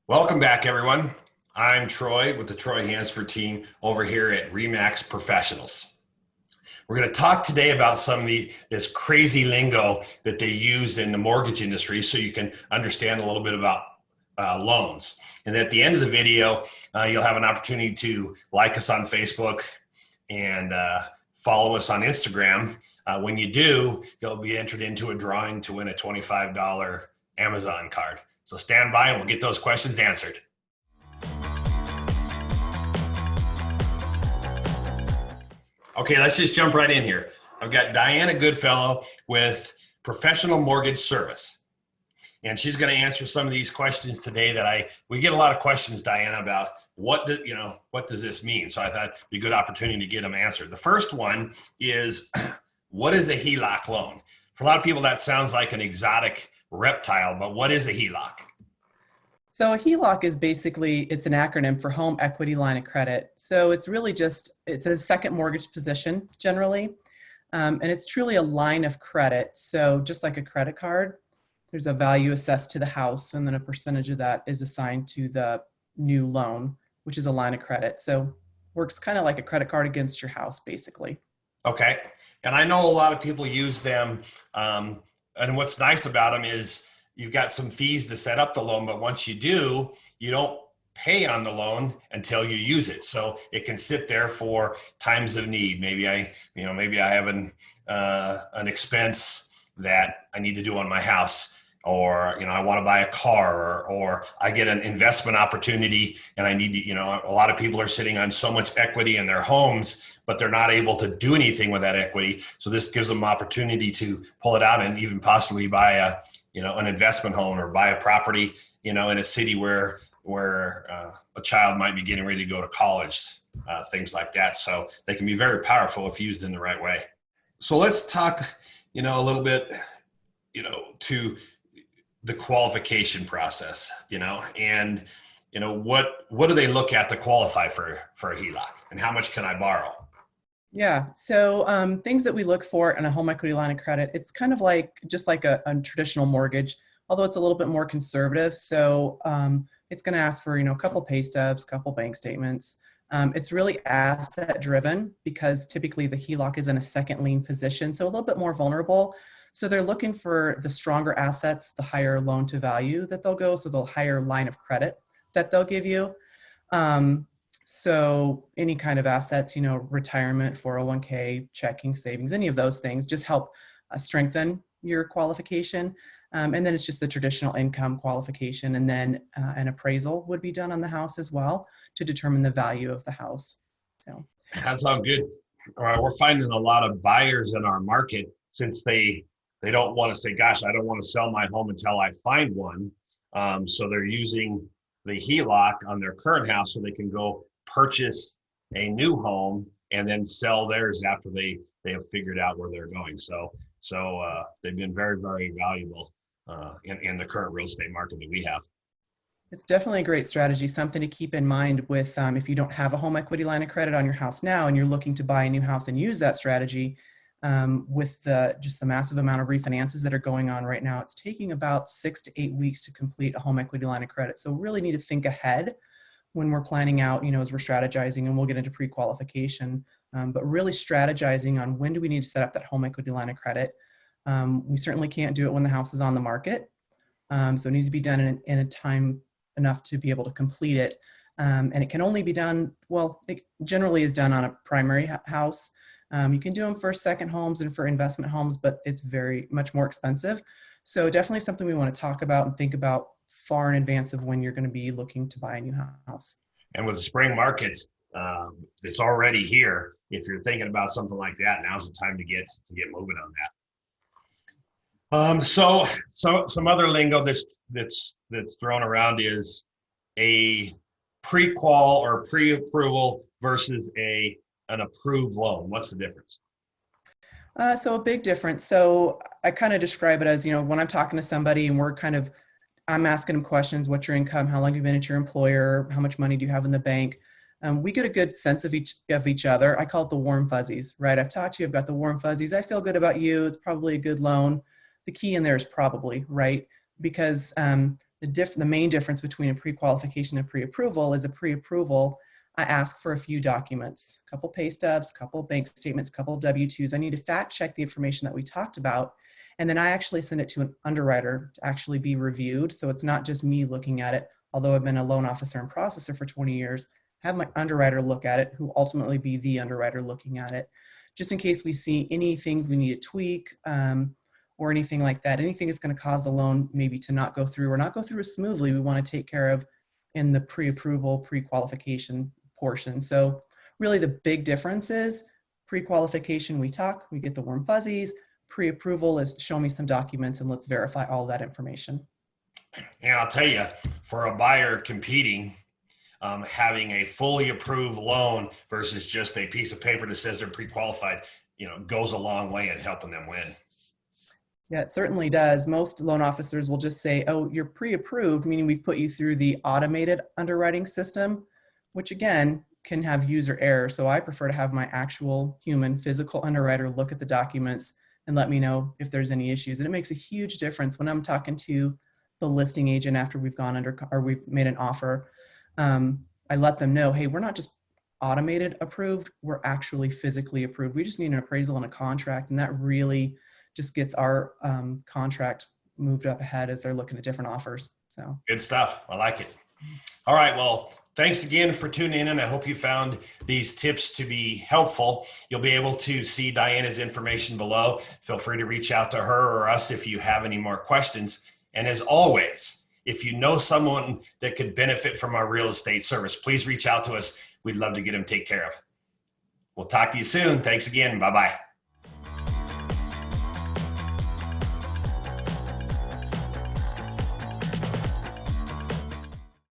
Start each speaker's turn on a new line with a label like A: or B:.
A: Welcome back, everyone. I'm Troy with the Troy Hansford team over here at Remax Professionals. We're going to talk today about some of this crazy lingo that they use in the mortgage industry so you can understand a little bit about loans. And at the end of the video, you'll have an opportunity to like us on Facebook and follow us on Instagram. When you do, you'll be entered into a drawing to win a $25 Amazon card. So stand by and we'll get those questions answered. Okay, let's just jump right in here. I've got Dianna Goodfellow with Professional Mortgage Service. And she's going to answer some of these questions today we get a lot of questions, Dianna, about what does this mean? So I thought it'd be a good opportunity to get them answered. The first one is, what is a HELOC loan? For a lot of people, that sounds like an exotic reptile, but what is a HELOC?
B: So a HELOC is it's an acronym for Home Equity Line of Credit. So it's really it's a second mortgage position generally. And it's truly a line of credit. So just like a credit card, there's a value assessed to the house, and then a percentage of that is assigned to the new loan, which is a line of credit. So works kind of like a credit card against your house, basically.
A: Okay. And I know a lot of people use them. And what's nice about them is you've got some fees to set up the loan, but once you do, you don't pay on the loan until you use it. So it can sit there for times of need. Maybe I have an expense that I need to do on my house, or, I want to buy a car, or I get an investment opportunity and I need to, a lot of people are sitting on so much equity in their homes, but they're not able to do anything with that equity. So this gives them opportunity to pull it out and even possibly buy an investment home, or buy a property, in a city where a child might be getting ready to go to college, things like that. So they can be very powerful if used in the right way. So let's talk, a little bit, to the qualification process, and, what do they look at to qualify for a HELOC, and how much can I borrow?
B: Yeah. So things that we look for in a home equity line of credit, it's kind of just like a traditional mortgage, although it's a little bit more conservative. So it's going to ask for, a couple pay stubs, couple bank statements. It's really asset driven because typically the HELOC is in a second lien position, so a little bit more vulnerable. So they're looking for the stronger assets, the higher loan to value that they'll go, so the higher line of credit that they'll give you. So any kind of assets, retirement, 401k, checking, savings, any of those things just help strengthen your qualification. And then it's just the traditional income qualification. And then an appraisal would be done on the house as well to determine the value of the house. So
A: that's all good. We're finding a lot of buyers in our market, since they don't want to say, gosh, I don't want to sell my home until I find one. So they're using the HELOC on their current house so they can go purchase a new home and then sell theirs after they have figured out where they're going. So they've been very, very valuable in the current real estate market that we have.
B: It's definitely a great strategy, something to keep in mind with if you don't have a home equity line of credit on your house now and you're looking to buy a new house and use that strategy. With just the massive amount of refinances that are going on right now, it's taking about 6 to 8 weeks to complete a home equity line of credit. So really need to think ahead when we're planning out, as we're strategizing, and we'll get into pre-qualification, but really strategizing on when do we need to set up that home equity line of credit. We certainly can't do it when the house is on the market. So it needs to be done in a time enough to be able to complete it. And it can only be done, it generally is done on a primary house. You can do them for second homes and for investment homes, but it's very much more expensive. So definitely something we want to talk about and think about far in advance of when you're going to be looking to buy a new house.
A: And with the spring market, it's already here. If you're thinking about something like that, now's the time to get moving on that. So some other lingo that's thrown around is a pre-qual or pre-approval versus an approved loan. What's the difference?
B: So a big difference. So I kind of describe it as, when I'm talking to somebody and I'm asking them questions: what's your income? How long have you been at your employer? How much money do you have in the bank? We get a good sense of each other. I call it the warm fuzzies, right? I've taught you, I've got the warm fuzzies. I feel good about you. It's probably a good loan. The key in there is probably, right? Because The main difference between a pre-qualification and pre-approval is a pre-approval, I ask for a few documents, a couple pay stubs, a couple bank statements, a couple W-2s. I need to fact check the information that we talked about. And then I actually send it to an underwriter to actually be reviewed. So it's not just me looking at it. Although I've been a loan officer and processor for 20 years, have my underwriter look at it, who will ultimately be the underwriter looking at it, just in case we see any things we need to tweak or anything like that. Anything that's going to cause the loan maybe to not go through or not go through as smoothly, we want to take care of in the pre-approval, pre-qualification portion. So really the big difference is pre-qualification, we talk, we get the warm fuzzies. Pre-approval is show me some documents and let's verify all that information.
A: And I'll tell you, for a buyer competing, having a fully approved loan versus just a piece of paper that says they're pre-qualified, goes a long way in helping them win.
B: Yeah, it certainly does. Most loan officers will just say, oh, you're pre-approved, meaning we've put you through the automated underwriting system, which again, can have user error. So I prefer to have my actual human physical underwriter look at the documents and let me know if there's any issues. And it makes a huge difference when I'm talking to the listing agent after we've gone under or we've made an offer. I let them know, hey, we're not just automated approved, we're actually physically approved. We just need an appraisal and a contract. And that really just gets our contract moved up ahead as they're looking at different offers. So
A: good stuff. I like it. All right. Well, thanks again for tuning in, and I hope you found these tips to be helpful. You'll be able to see Dianna's information below. Feel free to reach out to her or us if you have any more questions. And as always, if you know someone that could benefit from our real estate service, please reach out to us. We'd love to get them taken care of. We'll talk to you soon. Thanks again. Bye-bye.